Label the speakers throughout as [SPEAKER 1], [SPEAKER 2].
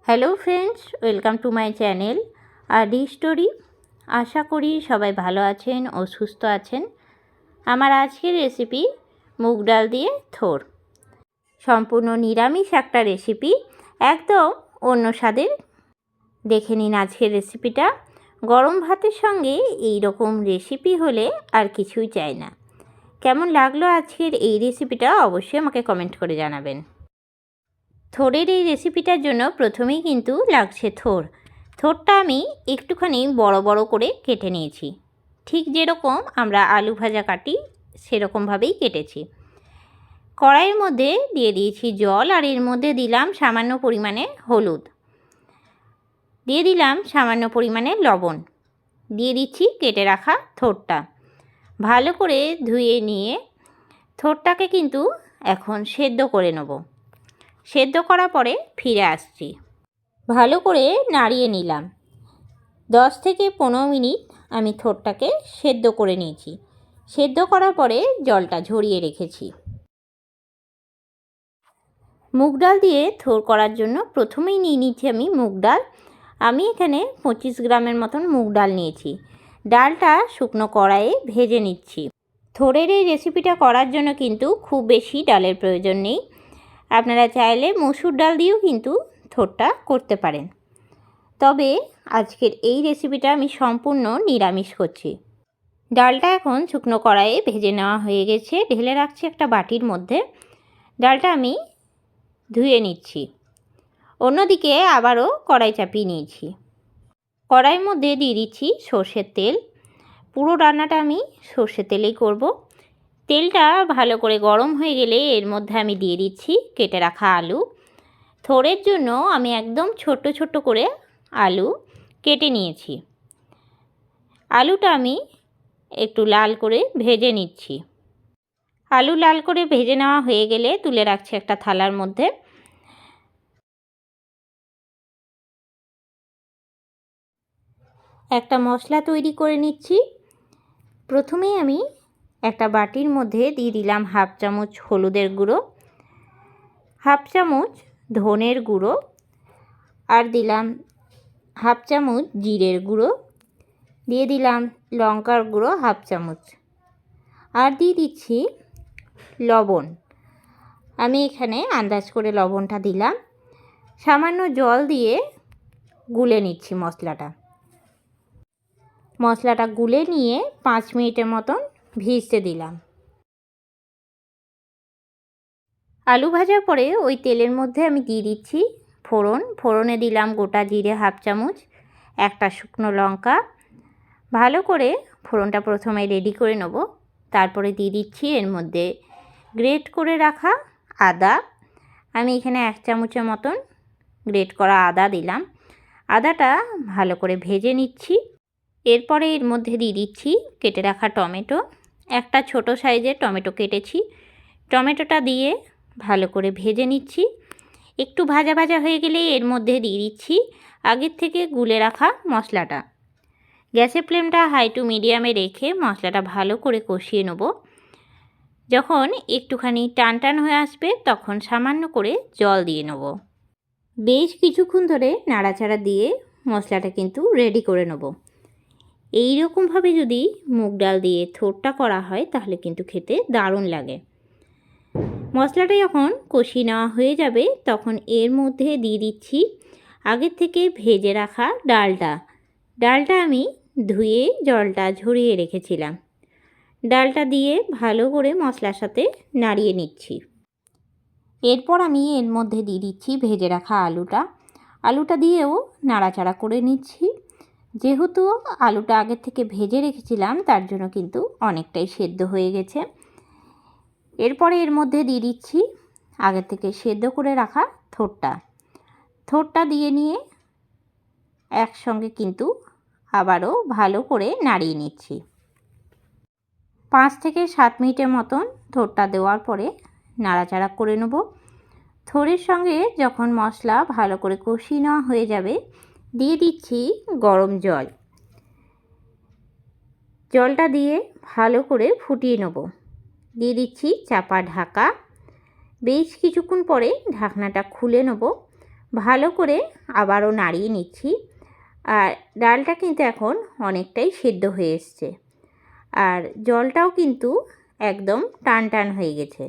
[SPEAKER 1] Hello friends, welcome to my channel RD story. আশা করি সবাই ভালো আছেন ও সুস্থ আছেন। আমার আজকের রেসিপি মুগ ডাল দিয়ে থোর। সম্পূর্ণ নিরামিষ একটা রেসিপি, একদম অন্য স্বাদের। দেখে নিন আজকের রেসিপিটা। গরম ভাতের সঙ্গে এই রকম রেসিপি হলে আর কিছুই চাই না। কেমন লাগলো আজকের এই রেসিপিটা অবশ্যই আমাকে কমেন্ট করে জানাবেন। থোরের এই রেসিপিটার জন্য প্রথমেই কিন্তু লাগছে থোরটা আমি একটুখানি বড় বড় করে কেটে নিয়েছি। ঠিক যেরকম আমরা আলু ভাজা কাটি সেরকমভাবেই কেটেছি। কড়াইয়ের মধ্যে দিয়ে দিয়েছি জল, আর এর মধ্যে দিলাম সামান্য পরিমাণে হলুদ, দিয়ে দিলাম সামান্য পরিমাণে লবণ, দিয়ে দিচ্ছি কেটে রাখা থোরটা। ভালো করে ধুয়ে নিয়ে থোরটাকে কিন্তু এখন সেদ্ধ করে নেব। সেদ্ধ করার পরে ফিরে আসছি। ভালো করে নাড়িয়ে নিলাম। 10 থেকে 15 মিনিট আমি থোরটাকে সেদ্ধ করে নিয়েছি। সেদ্ধ করার পরে জলটা ঝরিয়ে রেখেছি। মুগ ডাল দিয়ে থোর করার জন্য প্রথমেই নিয়ে নিচ্ছি আমি মুগ ডাল। আমি এখানে 25 গ্রামের মতন মুগ ডাল নিয়েছি। ডালটা শুকনো কড়াইয়ে ভেজে নিচ্ছি। থোরের এই রেসিপিটা করার জন্য কিন্তু খুব বেশি ডালের প্রয়োজন নেই। আপনারা চাইলে মসুর ডাল দিয়েও কিন্তু থোরটা করতে পারেন, তবে আজকের এই রেসিপিটা আমি সম্পূর্ণ নিরামিষ করছি। ডালটা এখন শুকনো কড়াইয়ে ভেজে নেওয়া হয়ে গেছে, ঢেলে রাখছি একটা বাটির মধ্যে। ডালটা আমি ধুয়ে নিচ্ছি। অন্যদিকে আবারও কড়াই চাপিয়ে নিয়েছি। কড়াইয়ের মধ্যে দিয়ে দিচ্ছি সর্ষের তেল। পুরো রান্নাটা আমি সর্ষের তেলেই করব। তেলটা ভালো করে গরম হয়ে গেলে এর মধ্যে আমি দিয়ে দিচ্ছি কেটে রাখা আলু। থোরের জন্য আমি একদম ছোট্ট ছোট্ট করে আলু কেটে নিয়েছি। আলুটা আমি একটু লাল করে ভেজে নিচ্ছি। আলু লাল করে ভেজে নেওয়া হয়ে গেলে তুলে রাখছি একটা থালার মধ্যে। একটা মশলা তৈরি করে নিচ্ছি। প্রথমেই আমি একটা বাটির মধ্যে দিয়ে দিলাম হাফ চামচ হলুদের গুঁড়ো, হাফ চামচ ধনের গুঁড়ো, আর দিলাম হাফ চামচ জিরের গুঁড়ো, দিয়ে দিলাম লঙ্কার গুঁড়ো হাফ চামচ, আর দিয়ে দিচ্ছি লবণ। আমি এখানে আন্দাজ করে লবণটা দিলাম। সামান্য জল দিয়ে গুলে নিচ্ছি মশলাটা গুলে নিয়ে 5 মিনিটের মতন ভিজতে দিলাম। আলু ভাজার পরে ওই তেলের মধ্যে আমি দিয়ে দিচ্ছি ফোড়নে দিলাম গোটা জিরে হাফ চামচ, একটা শুকনো লঙ্কা। ভালো করে ফোড়নটা প্রথমে রেডি করে নেব। তারপরে দিয়ে দিচ্ছি এর মধ্যে গ্রেট করে রাখা আদা। আমি এখানে 1 চামচের মতন গ্রেট করা আদা দিলাম। আদাটা ভালো করে ভেজে নিচ্ছি। এরপরে এর মধ্যে দিয়ে দিচ্ছি কেটে রাখা টমেটো। একটা ছোট সাইজের টমেটো কেটেছি। টমেটোটা দিয়ে ভালো করে ভেজে নিচ্ছি। একটু ভাজা ভাজা হয়ে গেলে এর মধ্যে দিয়ে দিচ্ছি আগের থেকে গুলে রাখা মশলাটা। গ্যাসের ফ্লেমটা হাই টু মিডিয়ামে রেখে মশলাটা ভালো করে কষিয়ে নেব। যখন একটুখানি টান হয়ে আসবে তখন সামান্য করে জল দিয়ে নেব। বেশ কিছুক্ষণ ধরে নাড়াচাড়া দিয়ে মশলাটা কিন্তু রেডি করে নেব। এই রকমভাবে যদি মুগ ডাল দিয়ে থোরটা করা হয় তাহলে কিন্তু খেতে দারুণ লাগে। মশলাটা যখন কষিয়ে নেওয়া হয়ে যাবে তখন এর মধ্যে দিয়ে দিচ্ছি আগের থেকে ভেজে রাখা ডালটা আমি ধুয়ে জলটা ঝরিয়ে রেখেছিলাম। ডালটা দিয়ে ভালো করে মশলার সাথে নাড়িয়ে নিচ্ছি। এরপর আমি এর মধ্যে দিয়ে দিচ্ছি ভেজে রাখা আলুটা দিয়েও নাড়াচাড়া করে নিচ্ছি। যেহেতু আলুটা আগের থেকে ভেজে রেখেছিলাম তার জন্য কিন্তু অনেকটাই সেদ্ধ হয়ে গেছে। এরপরে এর মধ্যে দিয়ে দিচ্ছি আগের থেকে সেদ্ধ করে রাখা থোরটা দিয়ে নিয়ে একসঙ্গে কিন্তু আবারও ভালো করে নাড়িয়ে নিচ্ছি। 5 থেকে 7 মিনিটের মতন থোরটা দেওয়ার পরে নাড়াচাড়া করে নেব। থোরের সঙ্গে যখন মশলা ভালো করে কষিয়ে নেওয়া হয়ে যাবে দিয়ে দিচ্ছি গরম জলটা দিয়ে ভালো করে ফুটিয়ে নেব। দিয়ে দিচ্ছি চাপা ঢাকা। বেশ কিছুক্ষণ পরে ঢাকনাটা খুলে নেব। ভালো করে আবারও নাড়িয়ে নিচ্ছি। আর ডালটা কিন্তু এখন অনেকটাই সেদ্ধ হয়ে এসছে, আর জলটাও কিন্তু একদম টান টান হয়ে গেছে।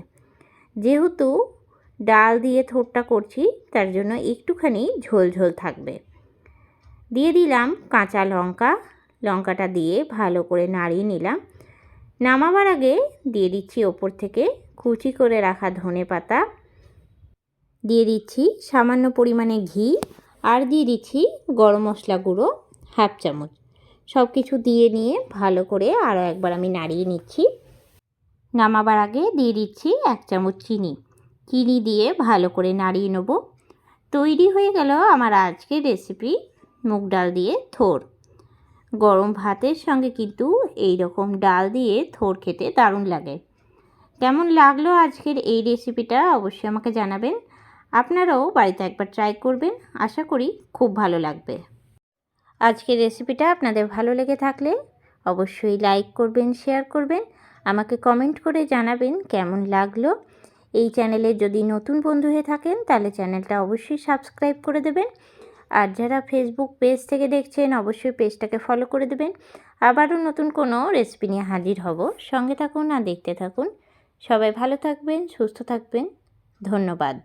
[SPEAKER 1] যেহেতু ডাল দিয়ে থোড়টা করছি, তার জন্য একটুখানি ঝোল ঝোল থাকবে। দিয়ে দিলাম কাঁচা লঙ্কা, লঙ্কাটা দিয়ে ভালো করে নাড়িয়ে নিলাম। নামাবার আগে দিয়ে দিচ্ছি ওপর থেকে কুচি করে রাখা ধনেপাতা, দিয়ে দিচ্ছি সামান্য পরিমাণে ঘি, আর দিয়ে দিচ্ছি গরম মশলা গুঁড়ো হাফ চামচ। সব কিছু দিয়ে নিয়ে ভালো করে আরও একবার আমি নাড়িয়ে নিচ্ছি। নামাবার আগে দিয়ে দিচ্ছি 1 চামচ চিনি। চিনি দিয়ে ভালো করে নাড়িয়ে নেব। তৈরি হয়ে গেল আমার আজকের রেসিপি মুগ ডাল দিয়ে থোড়। গরম ভাতের সঙ্গে কিন্তু এই রকম ডাল দিয়ে থোড় খেতে দারুণ লাগে। কেমন লাগলো আজকের এই রেসিপিটা অবশ্যই আমাকে জানাবেন। আপনারাও বাড়িতে একবার ট্রাই করবেন, আশা করি খুব ভালো লাগবে। আজকের রেসিপিটা আপনাদের ভালো লেগে থাকলে অবশ্যই লাইক করবেন, শেয়ার করবেন, আমাকে কমেন্ট করে জানাবেন কেমন লাগলো। এই চ্যানেলে যদি নতুন বন্ধু হয়ে থাকেন তাহলে চ্যানেলটা অবশ্যই সাবস্ক্রাইব করে দেবেন। আর যারা ফেসবুক পেজ থেকে দেখছেন অবশ্যই পেজটাকে ফলো করে দেবেন। আবারও নতুন কোনো রেসিপি নিয়ে হাজির হব। সঙ্গে থাকুন আর দেখতে থাকুন। সবাই ভালো থাকবেন, সুস্থ থাকবেন। ধন্যবাদ।